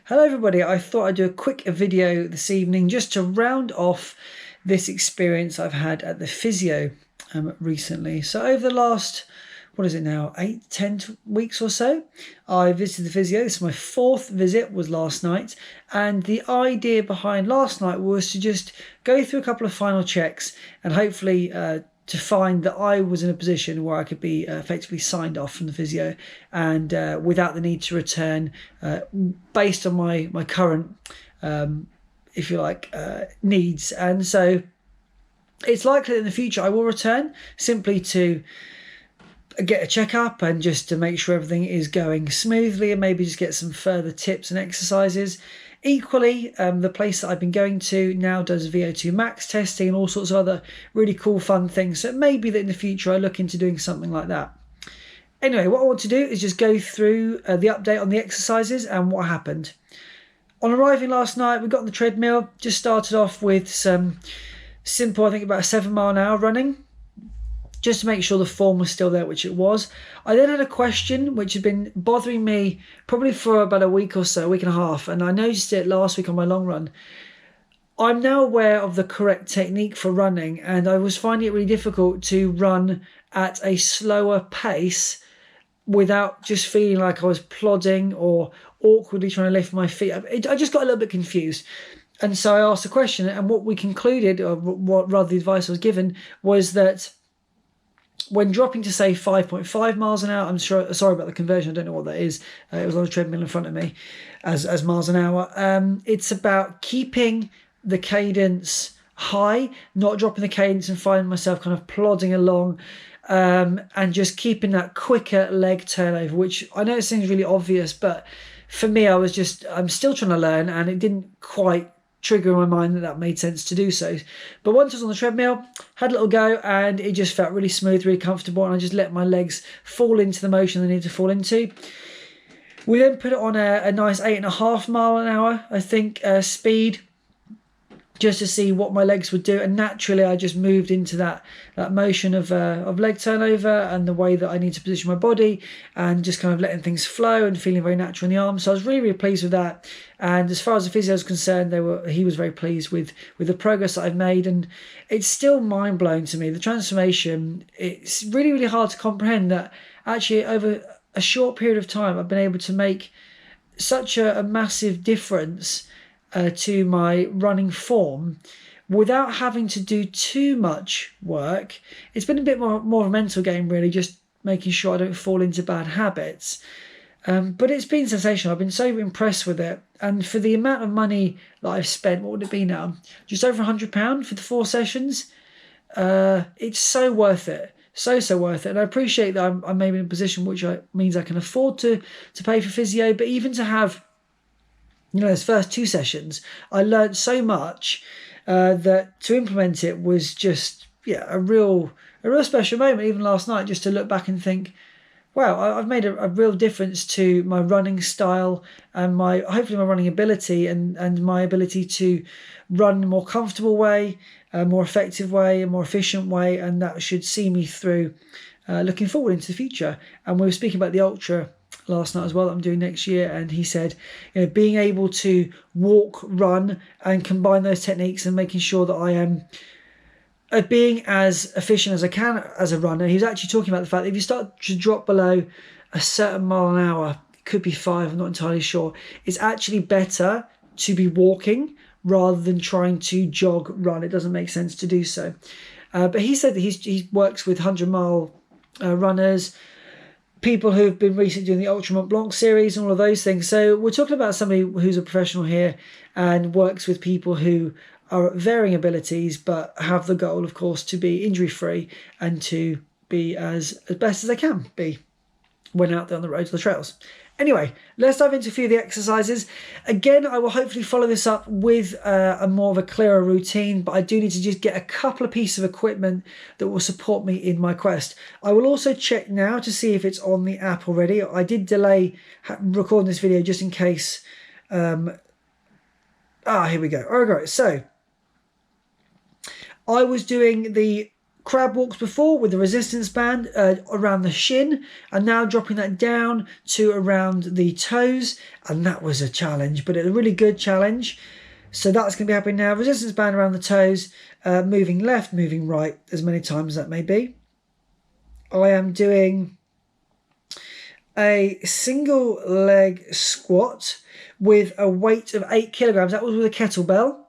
Hello everybody, I thought I'd do a quick video this evening just to round off this experience I've had at the physio recently. So over the last, what is it now, 8-10 weeks or so, I visited the physio. This is my fourth visit, was last night, and the idea behind last night was to just go through a couple of final checks and hopefully to find that I was in a position where I could be effectively signed off from the physio and without the need to return based on my current, if you like, needs. And so it's likely that in the future I will return simply to get a checkup and just to make sure everything is going smoothly and maybe just get some further tips and exercises. Equally, the place that I've been going to now does VO2 max testing and all sorts of other really cool, fun things. So it may be that in the future I look into doing something like that. Anyway, what I want to do is just go through the update on the exercises and what happened. On arriving last night, we got on the treadmill, just started off with some simple, I think about 7 mile an hour running, just to make sure the form was still there, which it was. I then had a question which had been bothering me probably for about a week or so, a week and a half, and I noticed it last week on my long run. I'm now aware of the correct technique for running, and I was finding it really difficult to run at a slower pace without just feeling like I was plodding or awkwardly trying to lift my feet. I just got a little bit confused. And so I asked a question, and what we concluded, or what rather the advice I was given, was that when dropping to say 5.5 miles an hour, sorry about the conversion, I don't know what that is. It was on a treadmill in front of me as miles an hour. It's about keeping the cadence high, not dropping the cadence and finding myself kind of plodding along, and just keeping that quicker leg turnover, which I know it seems really obvious, but for me, I'm still trying to learn, and it didn't quite trigger in my mind that made sense to do so. But once I was on the treadmill, had a little go, and it just felt really smooth, really comfortable, and I just let my legs fall into the motion they need to fall into. We then put it on a nice 8.5 mile an hour, I think, speed, just to see what my legs would do. And naturally, I just moved into that motion of leg turnover and the way that I need to position my body and just kind of letting things flow and feeling very natural in the arms. So I was really, really pleased with that. And as far as the physio is concerned, he was very pleased with the progress that I've made. And it's still mind-blowing to me. The transformation, it's really, really hard to comprehend that actually over a short period of time, I've been able to make such a massive difference to my running form without having to do too much work. It's been a bit more of a mental game, really, just making sure I don't fall into bad habits. But it's been sensational. I've been so impressed with it. And for the amount of money that I've spent, what would it be now? Just over £100 for the 4 sessions. It's so worth it. So worth it. And I appreciate that I'm maybe in a position which means I can afford to pay for physio, but even to have, those first 2 sessions, I learned so much that to implement it was just, a real special moment. Even last night, just to look back and think, wow, I've made a real difference to my running style and hopefully my running ability and my ability to run in a more comfortable way, a more effective way, a more efficient way, and that should see me through looking forward into the future. And we were speaking about the ultra last night as well that I'm doing next year, and he said, being able to walk, run, and combine those techniques and making sure that I am being as efficient as I can as a runner. He was actually talking about the fact that if you start to drop below a certain mile an hour, it could be 5, I'm not entirely sure, it's actually better to be walking rather than trying to jog, run. It doesn't make sense to do so. But he said that he works with 100-mile runners, people who've been recently doing the Ultra Mont Blanc series and all of those things. So we're talking about somebody who's a professional here and works with people who are at varying abilities but have the goal, of course, to be injury-free and to be as best as they can be when out there on the roads, the trails. Anyway, let's dive into a few of the exercises. Again, I will hopefully follow this up with a more of a clearer routine, but I do need to just get a couple of pieces of equipment that will support me in my quest. I will also check now to see if it's on the app already. I did delay recording this video just in case. Here we go. All right, so I was doing the crab walks before with the resistance band around the shin, and now dropping that down to around the toes, and that was a challenge, but a really good challenge. So that's going to be happening now. Resistance band around the toes, moving left, moving right, as many times as that may be. I am doing a single leg squat with a weight of 8 kilograms. That was with a kettlebell,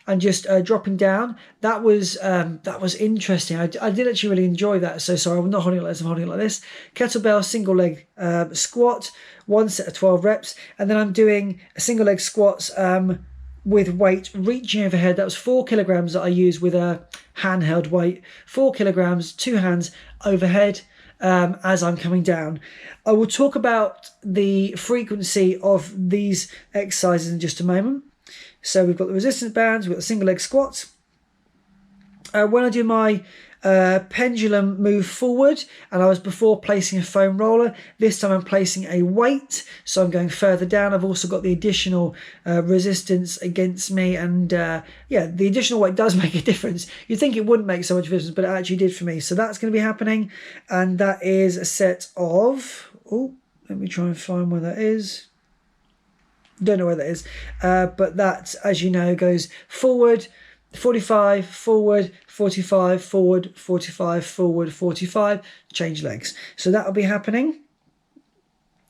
and just dropping down. That was interesting. I did actually really enjoy that. So sorry, I'm not holding it like this, I'm holding it like this. Kettlebell, single leg squat, 1 set of 12 reps. And then I'm doing a single leg squats with weight reaching overhead. That was 4 kilograms that I used with a handheld weight. 4 kilograms, 2 hands overhead as I'm coming down. I will talk about the frequency of these exercises in just a moment. So we've got the resistance bands, we've got the single leg squats. When I do my pendulum move forward, and I was before placing a foam roller, this time I'm placing a weight, so I'm going further down. I've also got the additional resistance against me, and yeah, the additional weight does make a difference. You'd think it wouldn't make so much difference, but it actually did for me. So that's going to be happening, and that is a set of, oh, let me try and find where that is. Don't know where that is, but that, as you know, goes forward 45, forward 45, forward 45, forward 45, change legs. So that will be happening.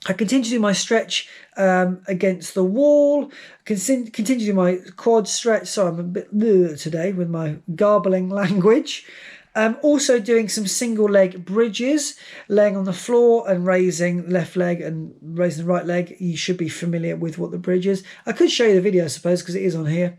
I continue to do my stretch against the wall, continue to do my quad stretch. Sorry, I'm a bit today with my garbling language. Also doing some single leg bridges, laying on the floor and raising left leg and raising the right leg. You should be familiar with what the bridge is. I could show you the video, I suppose, because it is on here.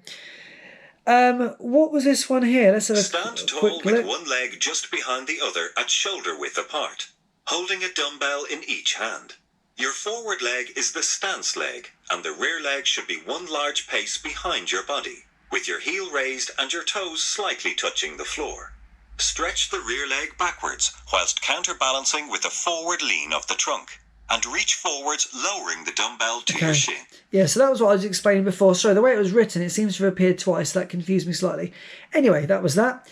What was this one here? Let's have a Stand tall quick with look. one leg just behind the other at shoulder width apart, holding a dumbbell in each hand. Your forward leg is the stance leg, and the rear leg should be one large pace behind your body, with your heel raised and your toes slightly touching the floor. Stretch the rear leg backwards whilst counterbalancing with a forward lean of the trunk, and reach forwards, lowering the dumbbell to your shin. Yeah, so that was what I was explaining before. Sorry, the way it was written, it seems to have appeared twice. That confused me slightly. Anyway, that was that.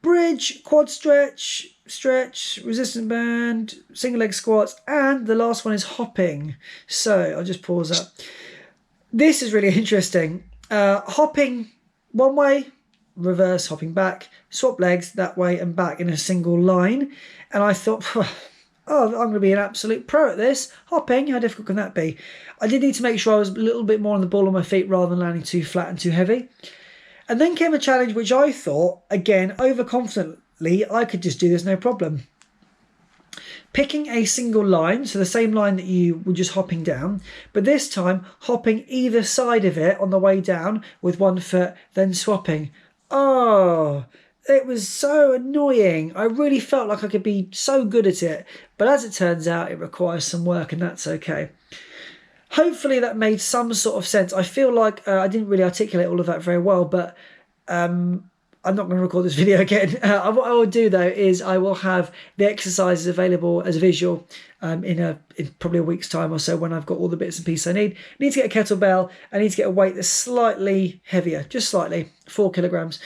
Bridge, quad stretch, resistance band, single leg squats, and the last one is hopping. So I'll just pause that. This is really interesting. Hopping one way, reverse, hopping back, swap legs that way and back in a single line. And I thought, oh, I'm going to be an absolute pro at this. Hopping, how difficult can that be? I did need to make sure I was a little bit more on the ball on my feet rather than landing too flat and too heavy. And then came a challenge which I thought, again, overconfidently, I could just do this no problem. Picking a single line, so the same line that you were just hopping down, but this time hopping either side of it on the way down with one foot, then swapping. Oh, it was so annoying. I really felt like I could be so good at it, but as it turns out, it requires some work, and that's okay. Hopefully that made some sort of sense. I feel like I didn't really articulate all of that very well, but I'm not going to record this video again. What I will do, though, is I will have the exercises available as a visual in probably a week's time or so when I've got all the bits and pieces I need. I need to get a kettlebell. I need to get a weight that's slightly heavier, just slightly, 4 kilograms.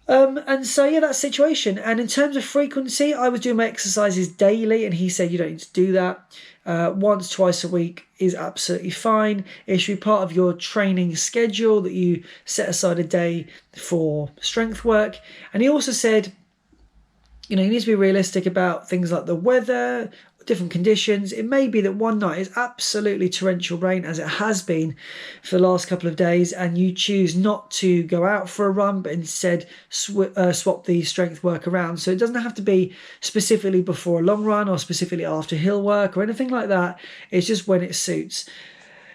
And so, yeah, that's the situation. And in terms of frequency, I was doing my exercises daily, and he said you don't need to do that. Once, twice a week is absolutely fine. It should be part of your training schedule that you set aside a day for strength work. And he also said, you know, you need to be realistic about things like the weather, different conditions. It may be that one night is absolutely torrential rain, as it has been for the last couple of days, and you choose not to go out for a run, but instead swap the strength work around. So it doesn't have to be specifically before a long run or specifically after hill work or anything like that. It's just when it suits.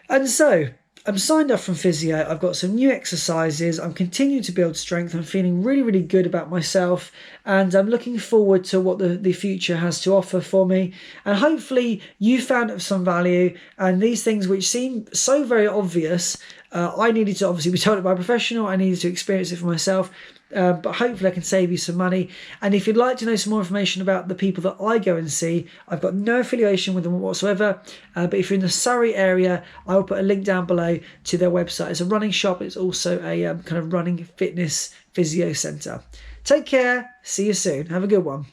And so I'm signed up from Physio. I've got some new exercises. I'm continuing to build strength. I'm feeling really, really good about myself. And I'm looking forward to what the future has to offer for me. And hopefully you found some value. And these things which seem so very obvious I needed to obviously be told it by a professional. I needed to experience it for myself. But hopefully I can save you some money. And if you'd like to know some more information about the people that I go and see, I've got no affiliation with them whatsoever. But if you're in the Surrey area, I will put a link down below to their website. It's a running shop. It's also a kind of running fitness physio centre. Take care. See you soon. Have a good one.